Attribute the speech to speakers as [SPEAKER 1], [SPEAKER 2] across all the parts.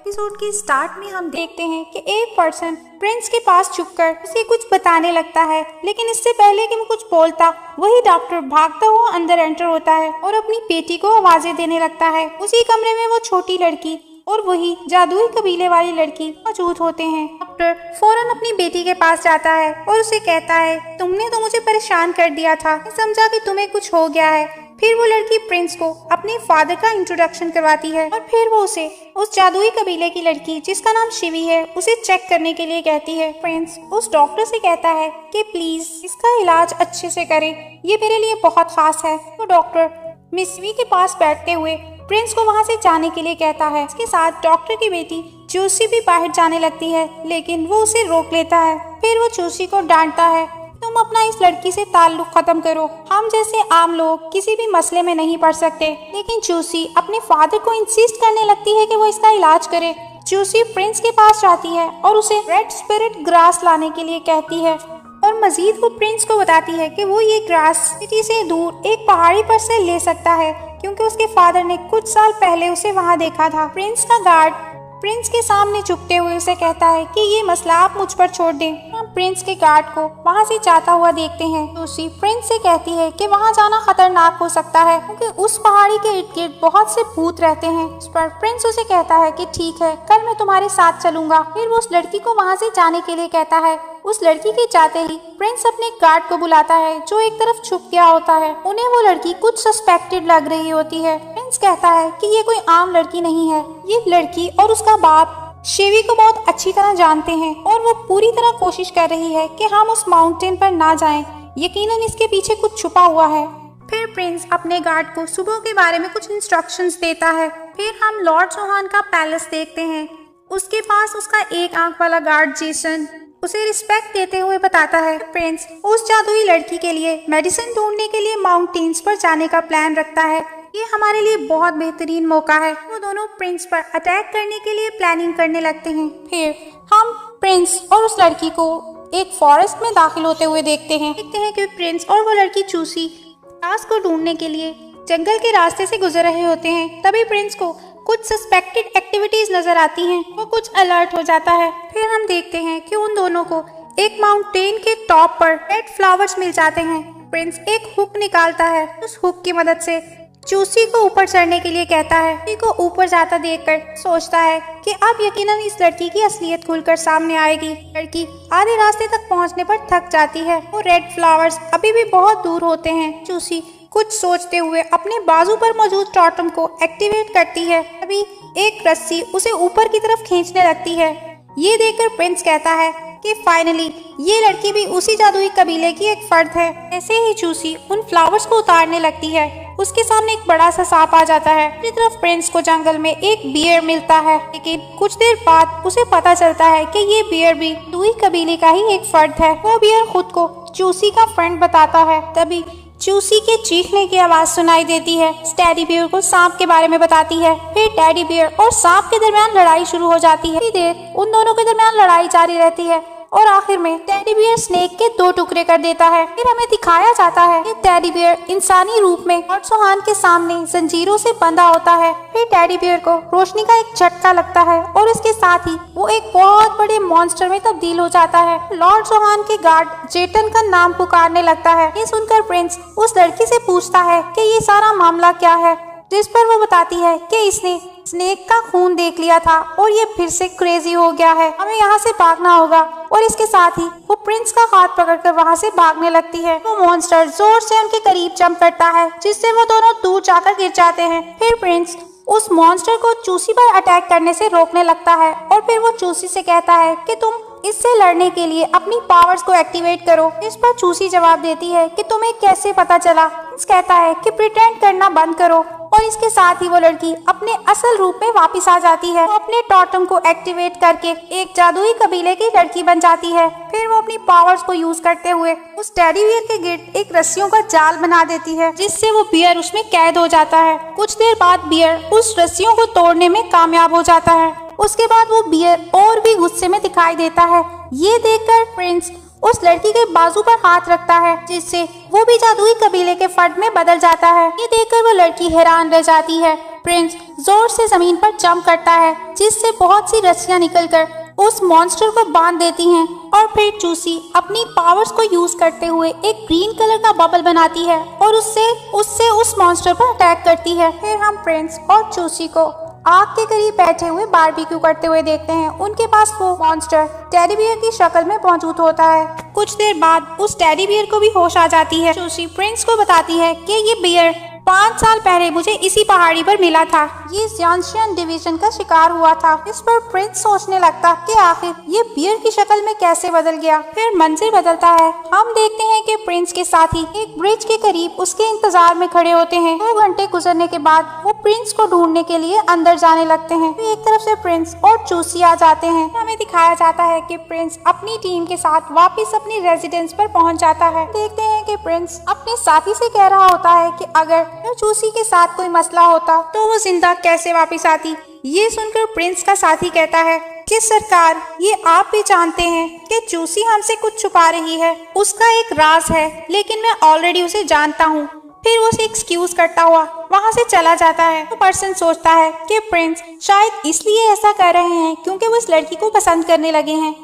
[SPEAKER 1] Episode के start में हम देखते हैं कि एक पर्सन प्रिंस के पास छुपकर उसे कुछ बताने लगता है, लेकिन इससे पहले कि वो कुछ बोलता वही डॉक्टर भागता हुआ अंदर एंटर होता है और अपनी बेटी को आवाजें देने लगता है। उसी कमरे में वो छोटी लड़की और वही जादुई कबीले वाली लड़की मौजूद होते हैं। डॉक्टर फौरन अपनी बेटी के पास जाता है और उसे कहता है, तुमने तो मुझे परेशान कर दिया था, मैं समझा कि तुम्हें कुछ हो गया है। फिर वो लड़की प्रिंस को अपने फादर का इंट्रोडक्शन करवाती है और फिर वो उसे उस जादुई कबीले की लड़की जिसका नाम शिवी है उसे चेक करने के लिए कहती है। प्रिंस उस डॉक्टर से कहता है कि प्लीज इसका इलाज अच्छे से करें, ये मेरे लिए बहुत खास है। तो डॉक्टर मिस शिवी के पास बैठते हुए प्रिंस को वहां से जाने के लिए कहता है। इसके साथ डॉक्टर की बेटी जूसी भी बाहर जाने लगती है, लेकिन वो उसे रोक लेता है। फिर वो जूसी को डांटता है, तुम अपना इस लड़की से ताल्लुक खत्म करो, हम जैसे आम लोग किसी भी मसले में नहीं पड़ सकते। लेकिन जूसी अपने फादर को इंसिस्ट करने लगती है कि वो इसका इलाज करे। जूसी प्रिंस के पास जाती है और उसे रेड स्पिरिट ग्रास लाने के लिए कहती है और मजीद वो प्रिंस को बताती है कि वो ये ग्रास सिटी से दूर एक पहाड़ी पर से ले सकता है, क्योंकि उसके फादर ने कुछ साल पहले उसे वहां देखा था। प्रिंस का गार्ड प्रिंस के सामने झुकते हुए उसे कहता है कि ये मसला आप मुझ पर छोड़ दें। हम प्रिंस के गार्ड को वहां से जाता हुआ देखते हैं। लूसी प्रिंस से कहती है कि वहां जाना खतरनाक हो सकता है, क्योंकि उस पहाड़ी के इर्द गिर्द बहुत से भूत रहते हैं। इस पर प्रिंस उसे कहता है कि ठीक है, कल मैं तुम्हारे साथ चलूंगा। फिर वो उस लड़की को वहां से जाने के लिए कहता है। उस लड़की के जाते ही प्रिंस अपने गार्ड को बुलाता है जो एक तरफ छुप गया होता है। उन्हें वो लड़की कुछ सस्पेक्टेड लग रही होती है। प्रिंस कहता है कि ये कोई आम लड़की नहीं है, ये लड़की और उसका बाप शिवी को बहुत अच्छी तरह जानते हैं और वो पूरी तरह कोशिश कर रही है कि हम उस माउंटेन पर ना जाएं। यकीनन इसके पीछे कुछ छुपा हुआ है। फिर प्रिंस अपने गार्ड को सुबह के बारे में कुछ इंस्ट्रक्शंस देता है। फिर हम लॉर्ड जोहान का पैलेस देखते हैं। उसके पास उसका एक आंख वाला गार्ड जेसन उसे रिस्पेक्ट देते हुए बताता है। प्रिंस उस जादुई लड़की के लिए मेडिसिन ढूंढने के लिए माउंटेन्स पर जाने का प्लान रखता है। ये हमारे लिए बहुत बेहतरीन मौका है। वो दोनों प्रिंस पर अटैक करने के लिए प्लानिंग करने लगते हैं। फिर हम प्रिंस और उस लड़की को एक फॉरेस्ट में दाखिल होते हुए देखते हैं कि प्रिंस और वो लड़की चूसी घास को ढूंढने के लिए जंगल के रास्ते से गुजर रहे होते हैं। तभी प्रिंस को कुछ सस्पेक्टेड एक्टिविटीज नजर आती हैं। वो कुछ अलर्ट हो जाता है। फिर हम देखते हैं कि उन दोनों को एक माउंटेन के टॉप पर रेड फ्लावर्स मिल जाते हैं। प्रिंस एक हुक निकालता है। उस हुक की मदद से चूसी को ऊपर चढ़ने के लिए कहता है। चूसी को ऊपर जाता देखकर सोचता है कि अब यकीनन इस लड़की की असलियत खुलकर सामने आएगी। लड़की आधे रास्ते तक पहुंचने पर थक जाती है। वो रेड फ्लावर्स अभी भी बहुत दूर होते हैं। चूसी कुछ सोचते हुए अपने बाजू पर मौजूद टॉटम को एक्टिवेट करती है। अभी एक रस्सी उसे ऊपर की तरफ खींचने लगती है। ये देखकर प्रिंस कहता है कि फाइनली ये लड़की भी उसी जादुई कबीले की एक फर्द है। ऐसे ही चूसी उन फ्लावर्स को उतारने लगती है। उसके सामने एक बड़ा सा सांप आ जाता है। दूसरी तरफ प्रिंस को जंगल में एक बियर मिलता है, लेकिन कुछ देर बाद उसे पता चलता है कि ये बियर भी जादुई कबीले का ही एक फर्द है। वो बियर खुद को चूसी का फ्रेंड बताता है। तभी चूसी के चीखने की आवाज सुनाई देती है। टेडी बियर को सांप के बारे में बताती है। फिर टेडी बियर और सांप के दरमियान लड़ाई शुरू हो जाती है। देर उन दोनों के दरमियान लड़ाई जारी रहती है और आखिर में टेडी बियर स्नेक के 2 टुकड़े कर देता है। फिर हमें दिखाया जाता है कि टेडी बियर इंसानी रूप में लॉर्ड जोहान के सामने जंजीरों से बंधा होता है। फिर टेडी बियर को रोशनी का एक झटका लगता है और इसके साथ ही वो एक बहुत बड़े मॉन्स्टर में तब्दील हो जाता है। लॉर्ड जोहान के गार्ड जेटन का नाम पुकारने लगता है। ये सुनकर प्रिंस उस लड़की से पूछता है कि ये सारा मामला क्या है, जिस पर वो बताती है कि इसने स्नेक का खून देख लिया था और ये फिर से क्रेजी हो गया है, हमें यहाँ से भागना होगा। और इसके साथ ही वो प्रिंस का हाथ पकड़कर वहाँ से भागने लगती है। वो मॉन्स्टर जोर से उनके करीब जंप करता है, जिससे वो दोनों दूर जाकर गिर जाते हैं। फिर प्रिंस उस मॉन्स्टर को चूसी पर अटैक करने से रोकने लगता है और फिर वो चूसी से कहता है कि तुम इससे लड़ने के लिए अपनी पावर्स को एक्टिवेट करो। इस पर चूसी जवाब देती है कि तुम्हें कैसे पता चला। प्रिंस कहता है कि प्रिटेंड करना बंद करो और इसके साथ ही वो लड़की अपने असल रूप में वापस आ जाती है। वो अपने टॉटम को एक्टिवेट करके एक जादुई कबीले की लड़की बन जाती है। फिर वो अपनी पावर्स को यूज करते हुए उस टेडी बियर के गिर्द एक रस्सियों का जाल बना देती है, जिससे वो बियर उसमें कैद हो जाता है। कुछ देर बाद बियर उस रस्सियों को तोड़ने में कामयाब हो जाता है। उसके बाद वो बियर और भी गुस्से में दिखाई देता है। ये देखकर प्रिंस उस लड़की के बाजू पर हाथ रखता है, जिससे वो भी जादुई कबीले के फर्द में बदल जाता है। ये देखकर वो लड़की हैरान रह जाती है प्रिंस जोर से जमीन पर जंप करता है, जिससे बहुत सी रस्सियां निकलकर उस मॉन्स्टर को बांध देती हैं और फिर चूसी अपनी पावर्स को यूज करते हुए एक ग्रीन कलर का बबल बनाती है और उससे उस मॉन्स्टर पर अटैक करती है। फिर हम प्रिंस और चूसी को आग के करीब बैठे हुए बारबेक्यू करते हुए देखते हैं। उनके पास वो मॉन्स्टर टेडी बियर की शक्ल में मौजूद होता है। कुछ देर बाद उस टेडी बियर को भी होश आ जाती है। चूसी प्रिंस को बताती है कि ये बियर 5 साल पहले मुझे इसी पहाड़ी पर मिला था। ये ज़ियांशियन डिवीजन का शिकार हुआ था। इस पर प्रिंस सोचने लगता कि आखिर ये बियर की शक्ल में कैसे बदल गया। फिर मंजर बदलता है। हम देखते हैं कि प्रिंस के साथी एक ब्रिज के करीब उसके इंतजार में खड़े होते हैं। 2 घंटे गुजरने के बाद वो प्रिंस को ढूंढने के लिए अंदर जाने लगते हैं। फिर एक तरफ से प्रिंस और चूसी आ जाते हैं। हमें दिखाया जाता है कि प्रिंस अपनी टीम के साथ वापिस अपनी रेजिडेंस पर पहुँच जाता है। देखते हैं कि प्रिंस अपने साथी से कह रहा होता है कि अगर चूसी के साथ कोई मसला होता तो वो जिंदा कैसे वापस आती। ये सुनकर प्रिंस का साथी कहता है कि सरकार, ये आप भी जानते हैं कि चूसी हमसे कुछ छुपा रही है। उसका एक राज है, लेकिन मैं ऑलरेडी उसे जानता हूँ। फिर वो उसे एक्सक्यूज करता हुआ वहाँ से चला जाता है। तो पर्सन सोचता है कि प्रिंस शायद इसलिए ऐसा कर रहे हैं क्योंकि वो इस लड़की को पसंद करने लगे हैं।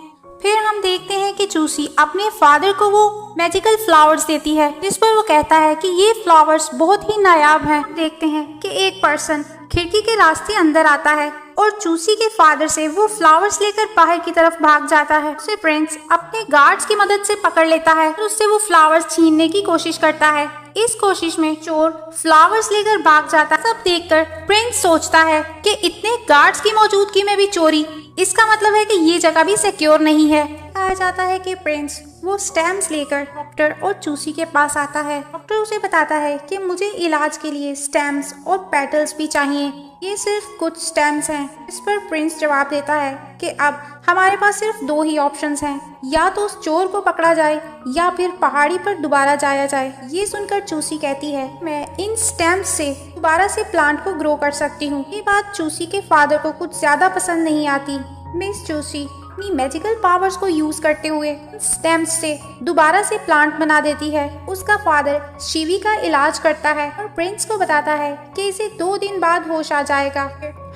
[SPEAKER 1] फिर हम देखते हैं कि चूसी अपने फादर को वो मैजिकल फ्लावर्स देती है, जिस पर वो कहता है कि ये फ्लावर्स बहुत ही नायाब हैं। देखते हैं कि एक पर्सन खिड़की के रास्ते अंदर आता है और चूसी के फादर से वो फ्लावर्स लेकर बाहर की तरफ भाग जाता है। उसे प्रिंस अपने गार्ड्स की मदद से पकड़ लेता है और उससे वो फ्लावर्स छीनने की कोशिश करता है। इस कोशिश में चोर फ्लावर्स लेकर भाग जाता है। सब देखकर प्रिंस सोचता है कि इतने गार्ड्स की मौजूदगी में भी चोरी, इसका मतलब है कि ये जगह भी सिक्योर नहीं है। कहा जाता है कि प्रिंस वो स्टैम्प्स लेकर डॉक्टर और चूसी के पास आता है। डॉक्टर उसे बताता है कि मुझे इलाज के लिए स्टैम्प्स और पेटल्स भी चाहिए। ये सिर्फ कुछ स्टैम्प्स हैं। इस पर प्रिंस जवाब देता है कि अब हमारे पास सिर्फ 2 ही ऑप्शंस हैं, या तो उस चोर को पकड़ा जाए या फिर पहाड़ी पर दोबारा जाया जाए। ये सुनकर चूसी कहती है मैं इन स्टैम्प्स से दोबारा से प्लांट को ग्रो कर सकती हूँ। ये बात चूसी के फादर को कुछ ज्यादा पसंद नहीं आती। मिस चूसी अपनी मैजिकल पावर्स को यूज करते हुए स्टेम्स से दोबारा से प्लांट बना देती है। उसका फादर शिवी का इलाज करता है और प्रिंस को बताता है कि इसे 2 दिन बाद होश आ जाएगा।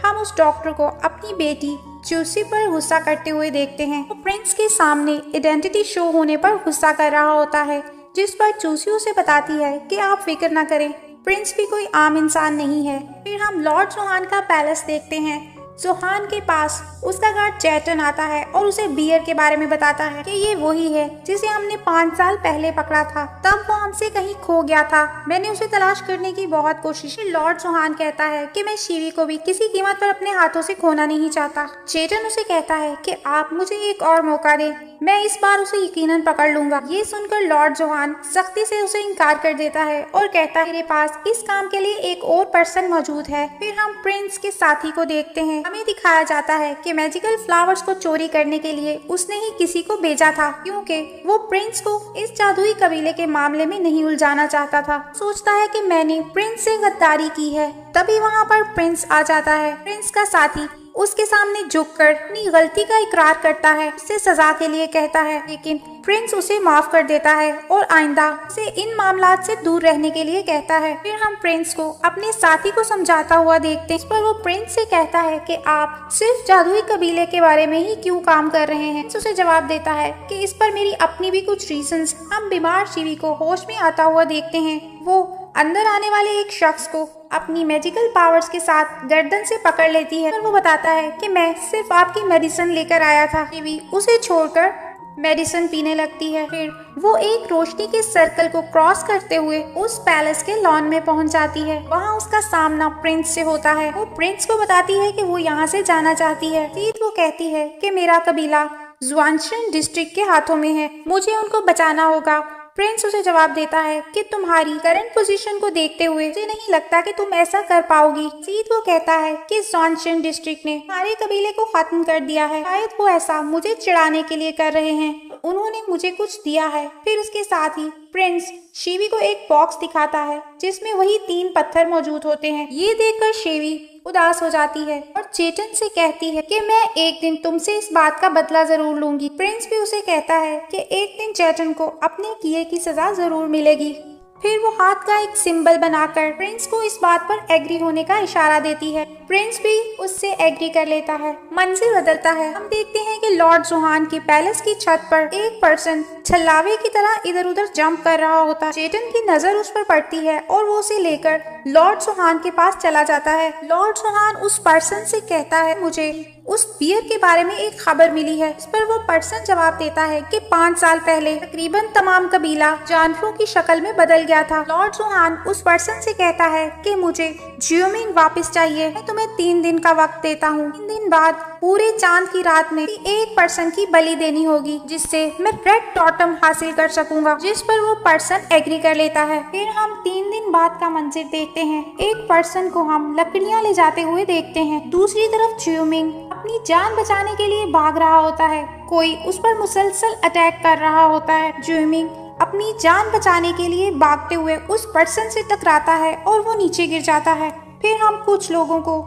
[SPEAKER 1] हम उस डॉक्टर को अपनी बेटी चूसी पर गुस्सा करते हुए देखते हैं। वो प्रिंस के सामने आइडेंटिटी शो होने पर गुस्सा कर रहा होता है, जिस पर चूसी उसे बताती है कि आप फिक्र न करें, प्रिंस भी कोई आम इंसान नहीं है। फिर हम लॉर्ड जोहान का पैलेस देखते हैं। जोहान के पास उसका गार्ड चैटन आता है और उसे बियर के बारे में बताता है कि ये वही है जिसे हमने 5 साल पहले पकड़ा था। तब वो हमसे कहीं खो गया था। मैंने उसे तलाश करने की बहुत कोशिश की। लॉर्ड जोहान कहता है कि मैं शिवी को भी किसी कीमत पर अपने हाथों से खोना नहीं चाहता। चैटन उसे कहता है कि आप मुझे एक और मौका दें, मैं इस बार उसे यकीनन पकड़ लूंगा। ये सुनकर लॉर्ड जोहान सख्ती से उसे इनकार कर देता है और कहता है मेरे पास इस काम के लिए एक और पर्सन मौजूद है। फिर हम प्रिंस के साथी को देखते हैं। हमें दिखाया जाता है कि मैजिकल फ्लावर्स को चोरी करने के लिए उसने ही किसी को भेजा था, क्योंकि वो प्रिंस को इस जादुई कबीले के मामले में नहीं उलझाना चाहता था। सोचता है कि मैंने प्रिंस से गद्दारी की है। तभी वहाँ पर प्रिंस आ जाता है। प्रिंस का साथी उसके सामने झुककर अपनी गलती का इकरार करता है, उससे सजा के लिए कहता है, लेकिन प्रिंस उसे माफ कर देता है और आइंदा उसे इन मामलात से दूर रहने के लिए कहता है। फिर हम प्रिंस को अपने साथी को समझाता हुआ देखते हैं। इस पर वो प्रिंस से कहता है कि आप सिर्फ जादुई कबीले के बारे में ही क्यों काम कर रहे हैं। उसे जवाब देता है कि इस पर मेरी अपनी भी कुछ रीजंस। हम बीमार शिवी को होश में आता हुआ देखते हैं। वो अंदर आने वाले एक शख्स को अपनी मैजिकल पावर्स के साथ गर्दन से पकड़ लेती है और वो बताता है कि मैं सिर्फ आपकी मेडिसिन लेकर आया था। शिवी उसे छोड़कर मेडिसिन पीने लगती है। फिर वो एक रोशनी के सर्कल को क्रॉस करते हुए उस पैलेस के लॉन में पहुंच जाती है। वहाँ उसका सामना प्रिंस से होता है। वो प्रिंस को बताती है कि वो यहाँ से जाना चाहती है। सीत वो कहती है कि मेरा कबीला ज़ुआनशियन डिस्ट्रिक्ट के हाथों में है, मुझे उनको बचाना होगा। प्रिंस उसे जवाब देता है कि तुम्हारी करंट पोजीशन को देखते हुए मुझे नहीं लगता कि तुम ऐसा कर पाओगी। सीत वो कहता है कि ज़ुआनशियन डिस्ट्रिक्ट ने हमारे कबीले को खत्म कर दिया है, शायद वो ऐसा मुझे चिढ़ाने के लिए कर रहे हैं, उन्होंने मुझे कुछ दिया है। फिर उसके साथ ही प्रिंस शिवी को एक बॉक्स दिखाता है जिसमें वही 3 पत्थर मौजूद होते हैं। ये देखकर शिवी उदास हो जाती है और चेतन से कहती है कि मैं एक दिन तुमसे इस बात का बदला जरूर लूंगी। प्रिंस भी उसे कहता है कि एक दिन चेतन को अपने किए की सजा जरूर मिलेगी। फिर वो हाथ का एक सिंबल बनाकर प्रिंस को इस बात पर एग्री होने का इशारा देती है। प्रिंस भी उससे एग्री कर लेता है। मंजिल बदलता है। हम देखते हैं कि लॉर्ड जोहान के पैलेस की छत पर एक पर्सन छल्लावे की तरह इधर उधर जंप कर रहा होता है। चेतन की नजर उस पर पड़ती है और वो उसे लेकर लॉर्ड जोहान के पास चला जाता है। लॉर्ड जोहान उस पर्सन से कहता है, मुझे उस बियर के बारे में एक खबर मिली है। इस पर वो पर्सन जवाब देता है कि 5 साल पहले तकरीबन तमाम कबीला जानवरों की शक्ल में बदल गया था। लॉर्ड जोहान उस पर्सन से कहता है कि मुझे ज्यूमिंग वापस चाहिए। मैं तुम्हें 3 दिन का वक्त देता हूँ। 3 दिन बाद पूरे चांद की रात में एक पर्सन की बलि देनी होगी, जिससे मैं रेड टॉटम हासिल कर सकूंगा। जिस पर वो पर्सन एग्री कर लेता है। फिर हम 3 दिन बाद का मंजर देखते हैं। एक पर्सन को हम लकड़ियाँ ले जाते हुए देखते हैं। दूसरी तरफ ज्यूमिंग अपनी जान बचाने के लिए भाग रहा होता है। कोई उस पर मुसलसल अटैक कर रहा होता है। ज्यूमिंग अपनी जान बचाने के लिए भागते हुए उस पर्सन से टकराता है और वो नीचे गिर जाता है। फिर हम कुछ लोगों को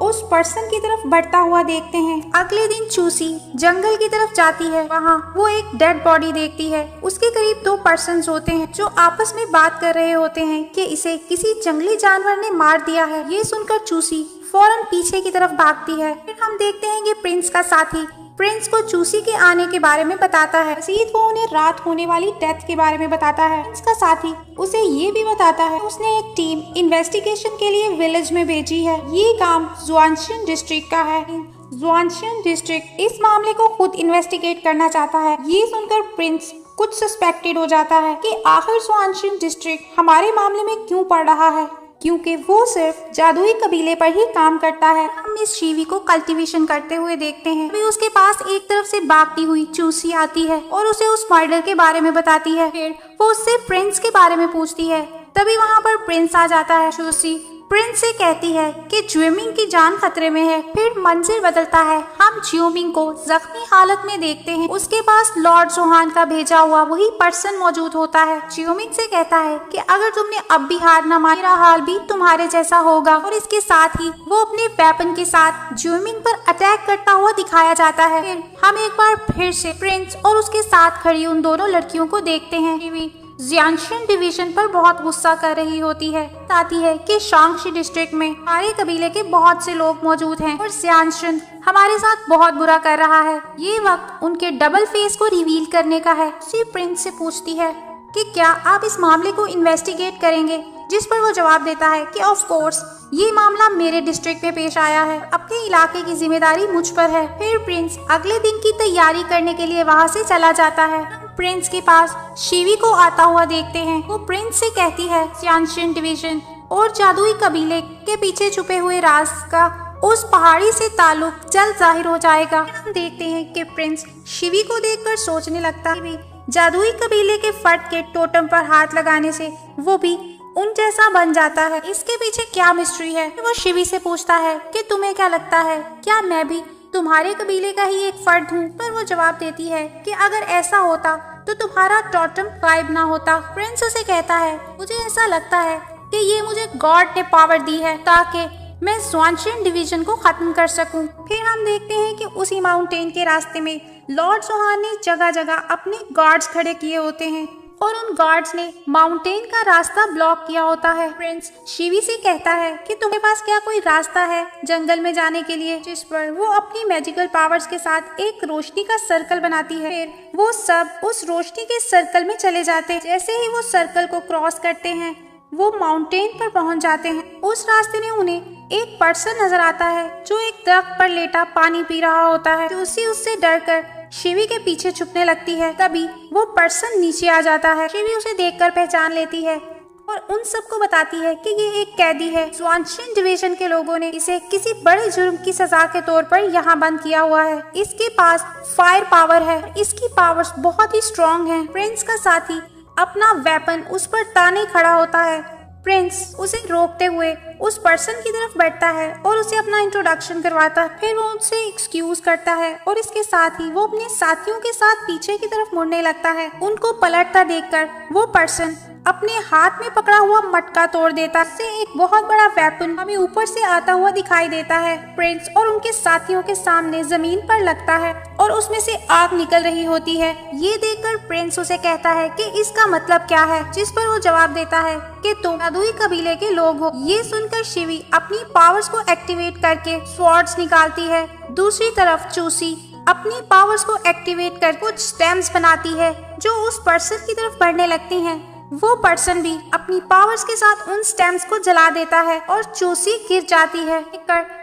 [SPEAKER 1] उस पर्सन की तरफ बढ़ता हुआ देखते हैं। अगले दिन चूसी जंगल की तरफ जाती है। वहाँ वो एक डेड बॉडी देखती है। उसके करीब 2 पर्सन्स होते हैं जो आपस में बात कर रहे होते हैं कि इसे किसी जंगली जानवर ने मार दिया है। ये सुनकर चूसी फौरन पीछे की तरफ भागती है। फिर हम देखते हैं कि प्रिंस का साथी प्रिंस को चूसी के आने के बारे में बताता है। मजीद वो उन्हें रात होने वाली डेथ के बारे में बताता है। प्रिंस का साथी उसे ये भी बताता है उसने एक टीम इन्वेस्टिगेशन के लिए विलेज में भेजी है। ये काम जुआनशिन डिस्ट्रिक्ट का है। जुआनशिन डिस्ट्रिक्ट इस मामले को खुद इन्वेस्टिगेट करना चाहता है। ये सुनकर प्रिंस कुछ सस्पेक्टेड हो जाता है कि आखिर जुआनशिन डिस्ट्रिक्ट हमारे मामले में क्यों पड़ रहा है, क्योंकि वो सिर्फ जादुई कबीले पर ही काम करता है। हम इस शीवी को कल्टीवेशन करते हुए देखते हैं। अभी उसके पास एक तरफ से भागती हुई चूसी आती है और उसे उस मर्डर के बारे में बताती है। फिर वो उससे प्रिंस के बारे में पूछती है। तभी वहाँ पर प्रिंस आ जाता है। चूसी प्रिंस से कहती है कि ज्यूमिंग की जान खतरे में है। फिर मंजिल बदलता है। हम ज्यूमिंग को जख्मी हालत में देखते हैं। उसके पास लॉर्ड जोहान का भेजा हुआ वही पर्सन मौजूद होता है। ज्यूमिंग से कहता है कि अगर तुमने अब भी हार न मानी, मेरा हाल भी तुम्हारे जैसा होगा। और इसके साथ ही वो अपने वेपन के साथ ज्यूमिंग पर अटैक करता हुआ दिखाया जाता है। फिर हम एक बार फिर से प्रिंस और उसके साथ खड़ी उन दोनों लड़कियों को देखते हैं। जियांशिन डिवीजन पर बहुत गुस्सा कर रही होती है। बताती है कि शांगशी डिस्ट्रिक्ट में हमारे कबीले के बहुत से लोग मौजूद हैं और जियांशिन हमारे साथ बहुत बुरा कर रहा है। ये वक्त उनके डबल फेस को रिवील करने का है। उसी प्रिंस से पूछती है कि क्या आप इस मामले को इन्वेस्टिगेट करेंगे, जिस पर वो जवाब देता है कि ऑफ कोर्स ये मामला मेरे डिस्ट्रिक्ट में पेश आया है। अपने इलाके की जिम्मेदारी मुझ पर है। फिर प्रिंस अगले दिन की तैयारी करने के लिए वहाँ से चला जाता है। प्रिंस के पास शीवी को आता हुआ देखते हैं। वो प्रिंस से कहती है जियांशिन डिवीजन और जादुई कबीले के पीछे छुपे हुए राज का उस पहाड़ी से ताल्लुक जल्द जाहिर हो जाएगा। हम देखते हैं कि प्रिंस शीवी को देखकर सोचने लगता है जादुई कबीले के फर्द के टोटम पर हाथ लगाने से वो भी उन जैसा बन जाता है। इसके पीछे क्या मिस्ट्री है? वो शिवी से पूछता है कि तुम्हें क्या लगता है, क्या मैं भी तुम्हारे कबीले का ही एक फर्द हूँ? पर वो जवाब देती है कि अगर ऐसा होता तो तुम्हारा टोटम गायब ना होता। प्रिंस उसे कहता है मुझे ऐसा लगता है कि ये मुझे गॉड ने पावर दी है ताकि मैं जुआनशिन डिवीजन को खत्म कर सकूं। फिर हम देखते हैं कि उसी माउंटेन के रास्ते में लॉर्ड जोहान ने जगह जगह अपने गार्ड्स खड़े किए होते हैं और उन गार्ड्स ने माउंटेन का रास्ता ब्लॉक किया होता है। प्रिंस शीवी से कहता है कि तुम्हारे पास क्या कोई रास्ता है जंगल में जाने के लिए, जिस पर वो अपनी मैजिकल पावर्स के साथ एक रोशनी का सर्कल बनाती है। फिर वो सब उस रोशनी के सर्कल में चले जाते हैं। जैसे ही वो सर्कल को क्रॉस करते हैं वो माउंटेन पर पहुंच जाते हैं। उस रास्ते में उन्हें एक पर्सन नजर आता है जो एक दरख्त पर लेटा पानी पी रहा होता है। उसी उससे डरकर शिवी के पीछे छुपने लगती है। तभी वो पर्सन नीचे आ जाता है। शिवी उसे देखकर पहचान लेती है और उन सबको बताती है कि ये एक कैदी है। जुआनशिन डिवीजन के लोगों ने इसे किसी बड़े जुर्म की सजा के तौर पर यहाँ बंद किया हुआ है। इसके पास फायर पावर है, इसकी पावर्स बहुत ही स्ट्रॉन्ग है। प्रिंस का साथी अपना वेपन उस पर ताने खड़ा होता है। प्रिंस उसे रोकते हुए उस पर्सन की तरफ बढ़ता है और उसे अपना इंट्रोडक्शन करवाता है। फिर वो उनसे एक्सक्यूज करता है और इसके साथ ही वो अपने साथियों के साथ पीछे की तरफ मुड़ने लगता है। उनको पलटता देखकर वो पर्सन अपने हाथ में पकड़ा हुआ मटका तोड़ देता है। इससे एक बहुत बड़ा वेपन हमें ऊपर से आता हुआ दिखाई देता है। प्रिंस और उनके साथियों के सामने जमीन पर लगता है और उसमें से आग निकल रही होती है। ये देखकर प्रिंस उसे कहता है कि इसका मतलब क्या है, जिस पर वो जवाब देता है कि तुम जादुई कबीले के लोग हो। ये सुनकर शिवी अपनी पावर्स को एक्टिवेट करके स्वॉर्ड्स निकालती है। दूसरी तरफ चूसी अपनी पावर्स को एक्टिवेट कर कुछ स्टेम्स बनाती है जो उस पर्सन की तरफ बढ़ने लगती हैं। वो पर्सन भी अपनी पावर्स के साथ उन स्टेम्स को जला देता है और चूसी गिर जाती है।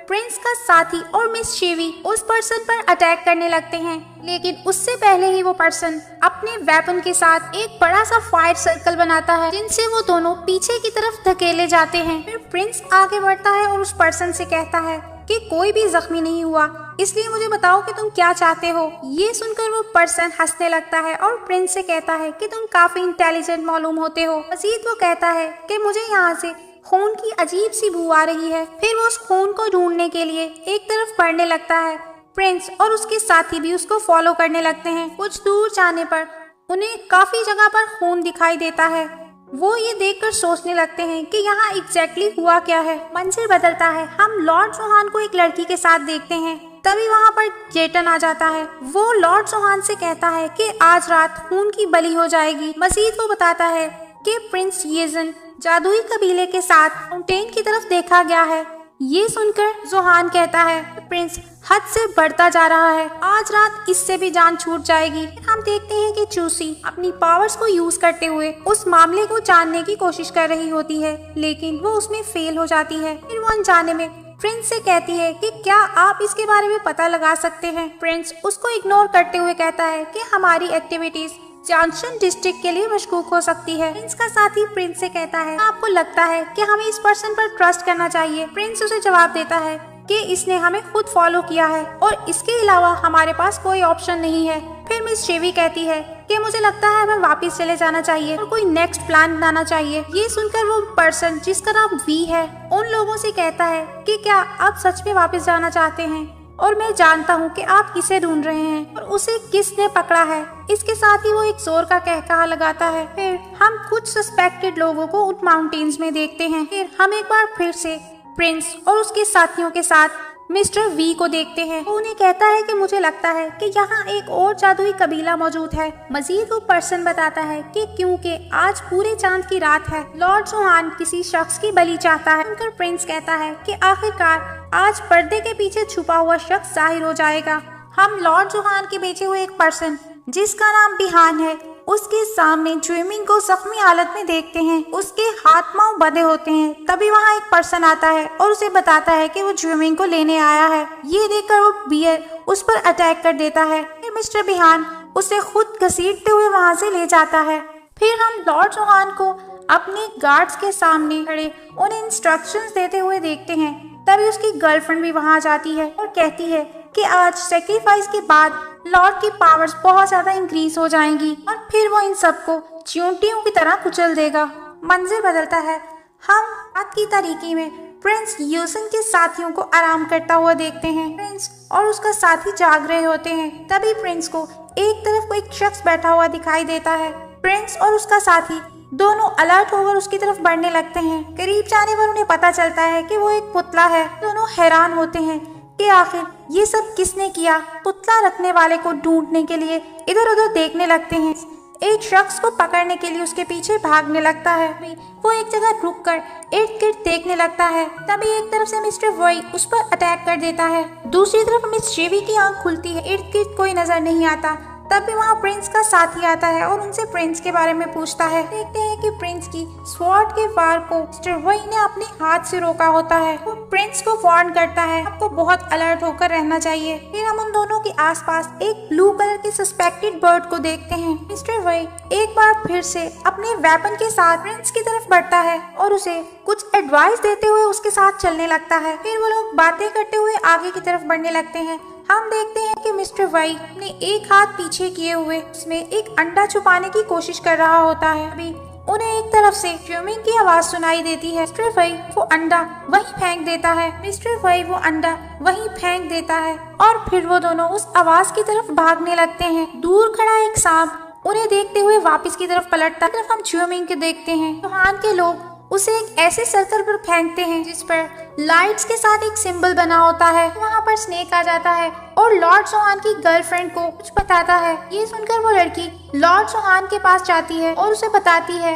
[SPEAKER 1] प्रिंस का साथी और मिस शिवी उस पर्सन पर अटैक करने लगते हैं, लेकिन उससे पहले ही वो पर्सन अपने वेपन के साथ एक बड़ा सा फायर सर्कल बनाता है, जिनसे वो दोनों पीछे की तरफ धकेले जाते हैं। फिर प्रिंस आगे बढ़ता है और उस पर्सन से कहता है कि कोई भी जख्मी नहीं हुआ, इसलिए मुझे बताओ कि तुम क्या चाहते हो। ये सुनकर वो पर्सन हंसने लगता है और प्रिंस से कहता है कि तुम काफी इंटेलिजेंट मालूम होते हो। मजीद वो कहता है कि मुझे यहाँ से खून की अजीब सी बू आ रही है। फिर वो उस खून को ढूंढने के लिए एक तरफ बढ़ने लगता है। प्रिंस और उसके साथी भी उसको फॉलो करने लगते हैं। कुछ दूर जाने पर उन्हें काफी जगह पर खून दिखाई देता है। वो ये देखकर सोचने लगते हैं कि यहाँ एग्जैक्टली हुआ क्या है। मंजिल बदलता है, हम लॉर्ड जोहान को एक लड़की के साथ देखते हैं। तभी वहाँ पर जेटन आ जाता है। वो लॉर्ड जोहान से कहता है कि आज रात खून की बलि हो जाएगी। मजीद वो बताता है कि प्रिंस येजन जादुई कबीले के साथ माउंटेन की तरफ देखा गया है। ये सुनकर जोहान कहता है प्रिंस हद से बढ़ता जा रहा है, आज रात इससे भी जान छूट जाएगी। हम देखते हैं कि चूसी अपनी पावर्स को यूज करते हुए उस मामले को जानने की कोशिश कर रही होती है, लेकिन वो उसमें फेल हो जाती है। फिर वो अनजाने में प्रिंस से कहती है कि क्या आप इसके बारे में पता लगा सकते हैं। प्रिंस उसको इग्नोर करते हुए कहता है कि हमारी एक्टिविटीज जॉनसन डिस्ट्रिक्ट के लिए मशकूक हो सकती है। प्रिंस का साथी प्रिंस से कहता है आपको लगता है कि हमें इस पर्सन पर ट्रस्ट करना चाहिए। प्रिंस उसे जवाब देता है कि इसने हमें खुद फॉलो किया है और इसके अलावा हमारे पास कोई ऑप्शन नहीं है। फिर मिस शेवी कहती है कि मुझे लगता है हमें वापस चले जाना चाहिए और कोई नेक्स्ट प्लान बनाना चाहिए। ये सुनकर वो पर्सन जिसका नाम वी है उन लोगों से कहता है कि क्या आप सच में वापस जाना चाहते हैं, और मैं जानता हूँ कि आप किसे ढूंढ रहे हैं और उसे किसने पकड़ा है। इसके साथ ही वो एक जोर का कहकहा लगाता है। फिर हम कुछ सस्पेक्टेड लोगों को उन माउंटेन्स में देखते हैं। फिर हम एक बार फिर से प्रिंस और उसके साथियों के साथ मिस्टर वी को देखते हैं। वो उन्हें कहता है कि मुझे लगता है कि यहाँ एक और जादुई कबीला मौजूद है। मजीद वो पर्सन बताता है कि क्योंकि आज पूरे चांद की रात है, लॉर्ड जोहान किसी शख्स की बलि चाहता है। उनका प्रिंस कहता है कि आखिरकार आज पर्दे के पीछे छुपा हुआ शख्स जाहिर हो जाएगा। हम लॉर्ड जोहान के बेचे हुए एक पर्सन जिसका नाम बिहान है उसके सामने ड्रीमिंग को जख्मी हालत में देखते हैं। उसके हाथ पांव बंधे होते हैं। तभी वहाँ एक पर्सन आता है और उसे बताता है कि वो ड्रीमिंग को लेने आया है। ये देखकर वो बियर उस पर अटैक कर देता है। फिर मिस्टर बिहान उसे खुद घसीटते हुए वहाँ से ले जाता है। फिर हम लॉर्ड जोहान को अपने गार्ड्स के सामने खड़े उन्हें इंस्ट्रक्शंस देते हुए देखते हैं। तभी उसकी गर्लफ्रेंड भी वहाँ जाती है और कहती है कि आज सेक्रीफाइस के बाद लॉर्ड की पावर्स बहुत ज्यादा इंक्रीज हो जाएंगी और फिर वो इन सबको चींटियों की तरह कुचल देगा। मंजिल बदलता है, हम रात की तारीकी में प्रिंस यूसन के साथियों को आराम करता हुआ देखते हैं। प्रिंस और उसका साथी जाग रहे होते हैं। तभी प्रिंस को एक तरफ कोई शख्स बैठा हुआ दिखाई देता है। प्रिंस और उसका साथी दोनों अलर्ट होकर उसकी तरफ बढ़ने लगते हैं। करीब जाने पर उन्हें पता चलता है कि वो एक पुतला है। दोनों हैरान होते हैं कि आखिर ये सब किसने किया। पुतला रखने वाले को ढूंढने के लिए इधर उधर देखने लगते हैं। एक शख्स को पकड़ने के लिए उसके पीछे भागने लगता है। वो एक जगह रुककर इर्द गिर्द देखने लगता है। तभी एक तरफ से मिस्टर वॉई उस पर अटैक कर देता है। दूसरी तरफ मिस शेवी की आंख खुलती है। इर्द गिर्द कोई नजर नहीं आता। तभी वहाँ प्रिंस का साथी आता है और उनसे प्रिंस के बारे में पूछता है। देखते हैं कि प्रिंस की स्वॉर्ड के वार को मिस्टर वॉई ने अपने हाथ से रोका होता है। वो प्रिंस को वार्न करता है आपको बहुत अलर्ट होकर रहना चाहिए। फिर हम उन दोनों के आसपास एक ब्लू कलर के सस्पेक्टेड बर्ड को देखते हैं। मिस्टर वॉई एक बार फिर से अपने वेपन के साथ प्रिंस की तरफ बढ़ता है और उसे कुछ एडवाइस देते हुए उसके साथ चलने लगता है। फिर वो लोग बातें करते हुए आगे की तरफ बढ़ने लगते हैं। हम देखते हैं कि मिस्टर वाई अपने एक हाथ पीछे किए हुए उसमें एक अंडा छुपाने की कोशिश कर रहा होता है। अभी उन्हें एक तरफ से च्यूमिंग की आवाज सुनाई देती है। मिस्टर वही वो अंडा वहीं फेंक देता है। मिस्टर वही वो अंडा वहीं फेंक देता है और फिर वो दोनों उस आवाज की तरफ भागने लगते हैं। दूर खड़ा एक सांप उन्हें देखते हुए वापस की तरफ पलटता है। तरफ हम च्यूमिंग के देखते हैं। चौहान के लोग उसे एक ऐसे सर्कल पर फेंकते हैं जिस पर लाइट्स के साथ एक सिंबल बना होता है। वहाँ पर स्नेक आ जाता है और लॉर्ड चौहान की गर्लफ्रेंड को कुछ बताता है। ये सुनकर वो लड़की लॉर्ड चौहान के पास जाती है और उसे बताती है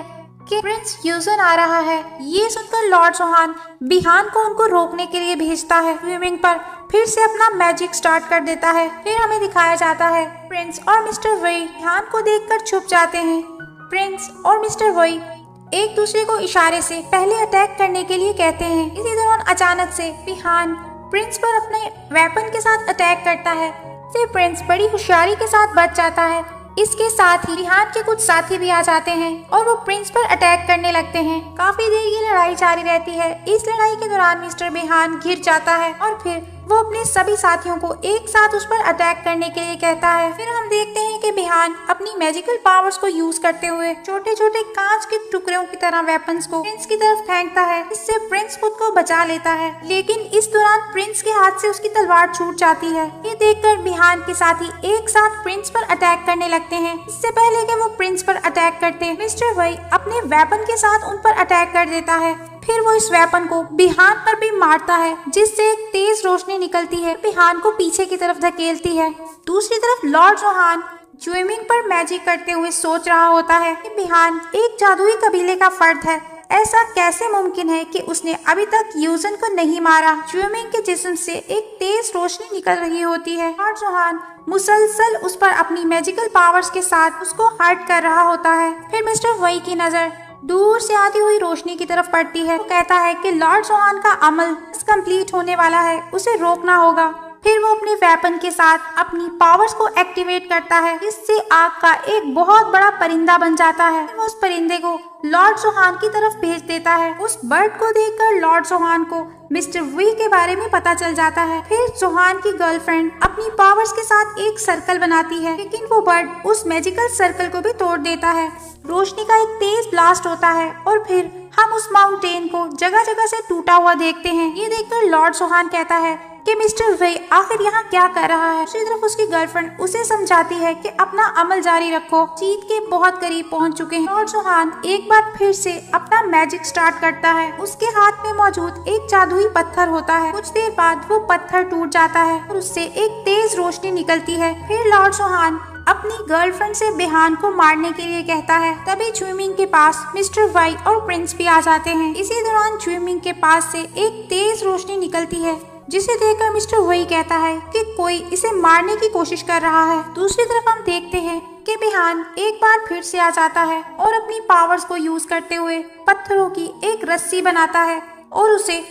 [SPEAKER 1] कि प्रिंस यूजन आ रहा है। ये सुनकर लॉर्ड चौहान बिहान को उनको रोकने के लिए भेजता है। स्विमिंग पर फिर से अपना मैजिक स्टार्ट कर देता है। फिर हमें दिखाया जाता है प्रिंस और मिस्टर वही बिहान को देखकर छुप जाते हैं। प्रिंस और मिस्टर वही एक दूसरे को इशारे से पहले अटैक करने के लिए कहते हैं। इसी दौरान अचानक से बिहान प्रिंस पर अपने वेपन के साथ अटैक करता है। फिर प्रिंस बड़ी होशियारी के साथ बच जाता है। इसके साथ ही बिहान के कुछ साथी भी आ जाते हैं और वो प्रिंस पर अटैक करने लगते हैं। काफी देर ये लड़ाई जारी रहती है। इस लड़ाई के दौरान मिस्टर बिहान गिर जाता है और फिर वो अपने सभी साथियों को एक साथ उस पर अटैक करने के लिए कहता है। फिर हम देखते हैं कि बिहान अपनी मैजिकल पावर्स को यूज करते हुए छोटे छोटे कांच के टुकड़ों की तरह वेपन्स को प्रिंस की तरफ फेंकता है। इससे प्रिंस खुद को बचा लेता है, लेकिन इस दौरान प्रिंस के हाथ से उसकी तलवार छूट जाती है। ये देखकर बिहान के साथी एक साथ प्रिंस पर अटैक करने लगते हैं। इससे पहले कि वो प्रिंस पर अटैक करते, मिस्टर वही अपने वेपन के साथ उन पर अटैक कर देता है। फिर वो इस वेपन को बिहान पर भी मारता है, जिससे एक तेज रोशनी निकलती है, बिहान को पीछे की तरफ धकेलती है। दूसरी तरफ लॉर्ड चौहान स्विमिंग पर मैजिक करते हुए सोच रहा होता है कि बिहान एक जादुई कबीले का फर्द है। ऐसा कैसे मुमकिन है कि उसने अभी तक यूजन को नहीं मारा। स्विमिंग के जिस्म से एक तेज रोशनी निकल रही होती है। लॉर्ड चौहान मुसलसल उस पर अपनी मैजिकल पावर्स के साथ उसको हर्ट कर रहा होता है। फिर मिस्टर वही की नजर दूर से आती हुई रोशनी की तरफ पड़ती है। वो कहता है कि लॉर्ड चौहान का अमल कंप्लीट होने वाला है, उसे रोकना होगा। फिर वो अपने वेपन के साथ अपनी पावर्स को एक्टिवेट करता है, जिससे आग का एक बहुत बड़ा परिंदा बन जाता है। वो उस परिंदे को लॉर्ड चौहान की तरफ भेज देता है। उस बर्ड को देखकर लॉर्ड चौहान को मिस्टर वी के बारे में पता चल जाता है। फिर चौहान की गर्लफ्रेंड अपनी पावर्स के साथ एक सर्कल बनाती है, लेकिन वो बर्ड उस मैजिकल सर्कल को भी तोड़ देता है। रोशनी का एक तेज ब्लास्ट होता है और फिर हम उस माउंटेन को जगह जगह से टूटा हुआ देखते हैं। ये देखकर लॉर्ड चौहान कहता है कि मिस्टर वे आखिर यहाँ क्या कर रहा है। दूसरी तरफ उसकी गर्लफ्रेंड उसे समझाती है कि अपना अमल जारी रखो, जीत के बहुत करीब पहुँच चुके हैं। लॉर्ड चौहान एक बार फिर से अपना मैजिक स्टार्ट करता है। उसके हाथ में मौजूद एक जादुई पत्थर होता है। कुछ देर बाद वो पत्थर टूट जाता है और उससे एक तेज रोशनी निकलती है। फिर लॉर्ड चौहान अपनी गर्लफ्रेंड से बिहान को मारने के लिए कहता है। तभी स्विमिंग के पास मिस्टर वाई और प्रिंस भी आ जाते हैं। इसी दौरान स्विमिंग के पास से एक तेज रोशनी निकलती है, जिसे देखकर मिस्टर वही कहता है कि कोई इसे मारने की कोशिश कर रहा है। दूसरी तरफ हम देखते हैं कि बिहान एक बार फिर से आ जाता है और अपनी पावर्स को यूज करते हुए पत्थरों की एक रस्सी बनाता है और उसे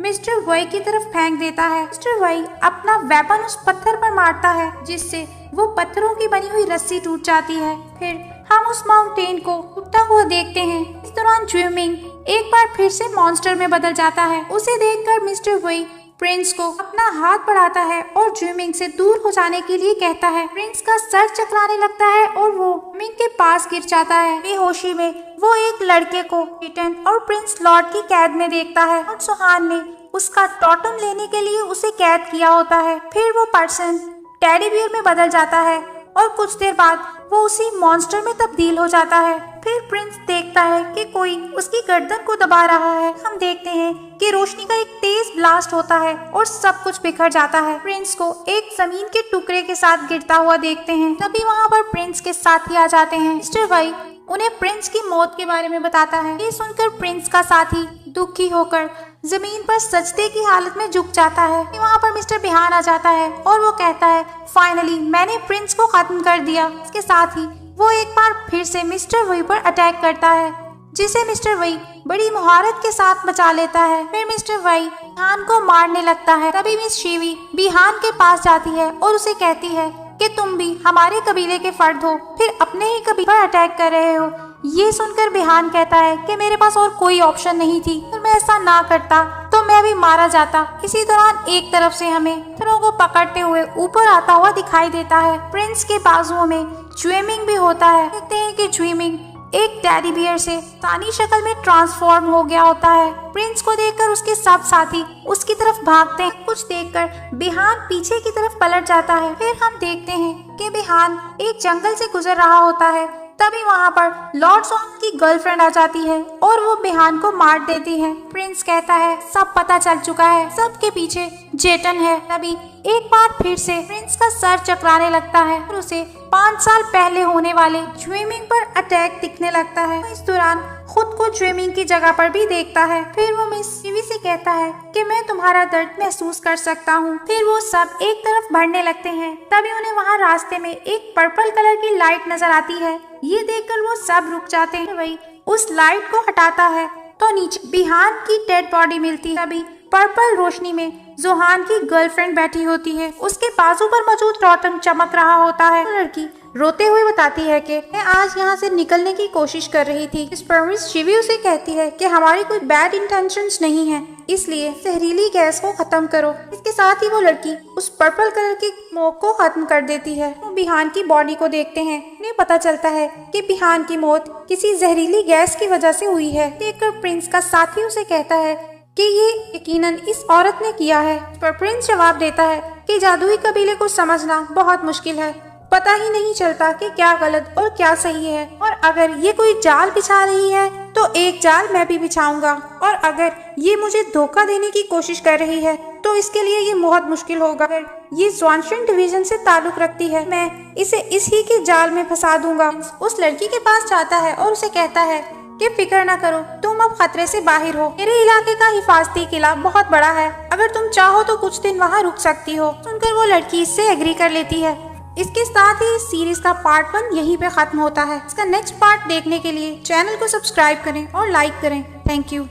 [SPEAKER 1] मिस्टर वाई की तरफ फेंक देता है। मिस्टर वाई अपना वेपन उस पत्थर पर मारता है, जिससे वो पत्थरों की बनी हुई रस्सी टूट जाती है। फिर हम उस माउंटेन को उठता हुआ देखते हैं। इस दौरान स्विमिंग एक बार फिर से मॉन्स्टर में बदल जाता है। उसे देखकर मिस्टर वाई प्रिंस को अपना हाथ बढ़ाता है और स्विमिंग से दूर हो जाने के लिए कहता है। प्रिंस का सर चकराने लगता है और वो स्विमिंग के पास गिर जाता है। बेहोशी में वो एक लड़के को किटन और प्रिंस लॉर्ड की कैद में देखता है और चौहान ने उसका टोटम लेने के लिए उसे कैद किया होता है। फिर वो पर्सन टेडी बियर में बदल जाता है और कुछ देर बाद वो उसी मॉन्स्टर में तब्दील हो जाता है। फिर प्रिंस देखता है कि कोई उसकी गर्दन को दबा रहा है। हम देखते हैं कि रोशनी का एक तेज ब्लास्ट होता है और सब कुछ बिखर जाता है। प्रिंस को एक जमीन के टुकड़े के साथ गिरता हुआ देखते हैं। तभी वहाँ पर प्रिंस के साथी आ जाते हैं। मिस्टर वाई उन्हें प्रिंस की मौत के बारे में बताता है। ये सुनकर प्रिंस का साथी दुखी होकर जमीन पर सजदे की हालत में झुक जाता है। वहाँ पर मिस्टर बिहान आ जाता है और वो कहता है फाइनली मैंने प्रिंस को खत्म कर दिया। इसके साथ ही वो एक बार फिर से मिस्टर वही पर अटैक करता है, जिसे मिस्टर वही बड़ी मुहारत के साथ बचा लेता है। फिर मिस्टर वही बिहान को मारने लगता है। तभी मिस शिवी बिहान के पास जाती है और उसे कहती है कि तुम भी हमारे कबीले के फर्द हो, फिर अपने ही कबीले पर अटैक कर रहे हो। ये सुनकर बिहान कहता है कि मेरे पास और कोई ऑप्शन नहीं थी, अगर मैं ऐसा ना करता तो मैं भी मारा जाता। इसी दौरान एक तरफ से हमें पत्थरों को पकड़ते हुए ऊपर आता हुआ दिखाई देता है। प्रिंस के बाजुओं में स्विमिंग भी होता है। देखते हैं कि स्विमिंग एक टेडी बियर से इंसानी शक्ल में ट्रांसफॉर्म हो गया होता है। प्रिंस को देखकर उसके सब साथी उसकी तरफ भागते हैं। कुछ देखकर बिहान पीछे की तरफ पलट जाता है। फिर हम देखते हैं कि बिहान एक जंगल से गुजर रहा होता है। तभी वहाँ पर लॉर्ड सॉन्ग की गर्लफ्रेंड आ जाती है और वो बिहान को मार देती है। प्रिंस कहता है सब पता चल चुका है, सबके पीछे जेटन है। तभी एक बार फिर से प्रिंस का सर चकराने लगता है और उसे 5 साल पहले होने वाले स्विमिंग पर अटैक दिखने लगता है। इस दौरान खुद को स्विमिंग की जगह पर भी देखता है। फिर वो मिस सीवी से कहता है कि मैं तुम्हारा दर्द महसूस कर सकता हूँ। फिर वो सब एक तरफ बढ़ने लगते हैं। तभी उन्हें वहाँ रास्ते में एक पर्पल कलर की लाइट नजर आती है। ये देखकर वो सब रुक जाते हैं। वही उस लाइट को हटाता है तो नीचे बिहान की डेड बॉडी मिलती है। तभी पर्पल रोशनी में जोहान की गर्लफ्रेंड बैठी होती है। उसके बाजू पर मौजूद रोटन चमक रहा होता है। लड़की रोते हुए बताती है कि मैं आज यहाँ से निकलने की कोशिश कर रही थी। इस पर मिस शिवी उसे कहती है कि हमारी कोई बैड इंटेंशंस नहीं है, इसलिए जहरीली गैस को खत्म करो। इसके साथ ही वो लड़की उस पर्पल कलर की स्मोक को खत्म कर देती है। वो बिहान की बॉडी को देखते हैं। उन्हें पता चलता है कि बिहान की मौत किसी जहरीली गैस की वजह से हुई है। देखकर प्रिंस का साथी उसे कहता है कि ये यकीनन इस औरत ने किया है। पर प्रिंस जवाब देता है कि जादुई कबीले को समझना बहुत मुश्किल है, पता ही नहीं चलता कि क्या गलत और क्या सही है। और अगर ये कोई जाल बिछा रही है तो एक जाल मैं भी बिछाऊंगा, और अगर ये मुझे धोखा देने की कोशिश कर रही है तो इसके लिए ये बहुत मुश्किल होगा। अगर ये स्वानशन डिवीजन से ताल्लुक रखती है, मैं इसे इसी के जाल में फंसा दूंगा। उस लड़की के पास जाता है और उसे कहता है कि फिक्र ना करो, तुम अब खतरे से बाहर हो। मेरे इलाके का हिफाजती किला बहुत बड़ा है, अगर तुम चाहो तो कुछ दिन वहाँ रुक सकती हो। सुनकर वो लड़की इससे एग्री कर लेती है। इसके साथ ही इस सीरीज का पार्ट 1 यहीं पे खत्म होता है। इसका नेक्स्ट पार्ट देखने के लिए चैनल को सब्सक्राइब करें और लाइक करें। Thank you.